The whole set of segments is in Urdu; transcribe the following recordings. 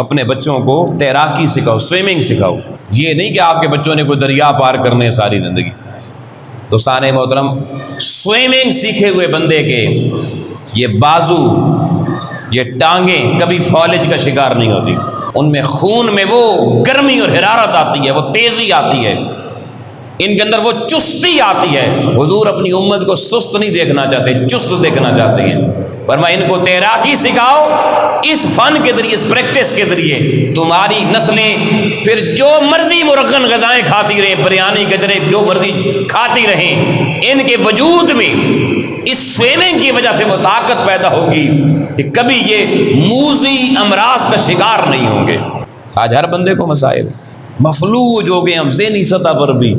اپنے بچوں کو تیراکی سکھاؤ، سوئمنگ سکھاؤ. یہ نہیں کہ آپ کے بچوں نے کوئی دریا پار کرنے ہے ساری زندگی. دوستان محترم، سوئمنگ سیکھے ہوئے بندے کے یہ بازو، یہ ٹانگیں کبھی فالج کا شکار نہیں ہوتی. ان میں خون میں وہ گرمی اور حرارت آتی ہے، وہ تیزی آتی ہے، ان کے اندر وہ چستی آتی ہے. حضور اپنی امت کو سست نہیں دیکھنا چاہتے، چست دیکھنا چاہتے ہیں. فرمایا ان کو تیراکی سکھاؤ. اس فن کے ذریعے، اس پریکٹس کے ذریعے تمہاری نسلیں پھر جو مرضی مرغن غذائیں کھاتی رہیں، بریانی گجرے جو مرضی کھاتی رہیں، ان کے وجود میں اس سوئمنگ کی وجہ سے وہ طاقت پیدا ہوگی کہ کبھی یہ موذی امراض کا شکار نہیں ہوں گے. آج ہر بندے کو مسائل مفلوج ہو گئے ہم، ذہنی سطح پر بھی،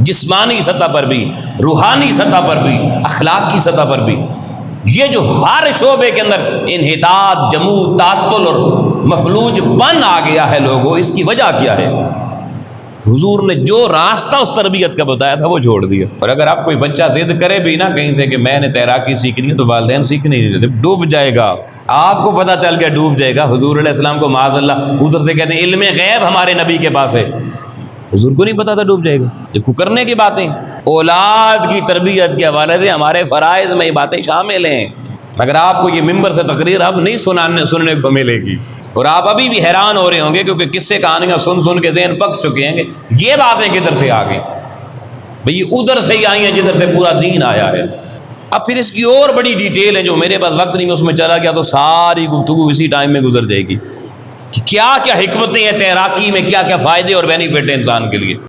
جسمانی سطح پر بھی، روحانی سطح پر بھی، اخلاق کی سطح پر بھی. یہ جو ہر شعبے کے اندر انحطاط، جمود، تعطل اور مفلوج پن آ گیا ہے لوگوں، اس کی وجہ کیا ہے؟ حضور نے جو راستہ اس تربیت کا بتایا تھا وہ چھوڑ دیا. اور اگر آپ کوئی بچہ ضد کرے بھی نا کہیں سے کہ میں نے تیراکی سیکھنی ہے، تو والدین سیکھنے نہیں دیتے، ڈوب جائے گا. آپ کو پتہ چل گیا ڈوب جائے گا. حضور علیہ السلام کو معاذ اللہ ادھر سے کہتے ہیں علم غیب ہمارے نبی کے پاس ہے. حضور کو نہیں پتا تھا ڈوب جائے گا. یہ کرنے کی باتیں، اولاد کی تربیت کے حوالے سے ہمارے فرائض میں یہ باتیں شامل ہیں. مگر آپ کو یہ ممبر سے تقریر اب نہیں سننے کو ملے گی، اور آپ ابھی بھی حیران ہو رہے ہوں گے کیونکہ قصے کہانیاں سن کے ذہن پک چکے ہیں کہ یہ باتیں کدھر سے آ گئی. بھئی ادھر سے ہی آئی ہیں جدھر سے پورا دین آیا ہے. اب پھر اس کی اور بڑی ڈیٹیل ہے جو میرے پاس وقت نہیں، اس میں چلا گیا تو ساری گفتگو اسی ٹائم میں گزر جائے گی کہ کیا کیا حکمتیں ہیں تیراکی میں، کیا کیا فائدے اور بینیفٹ ہیں انسان کے لیے.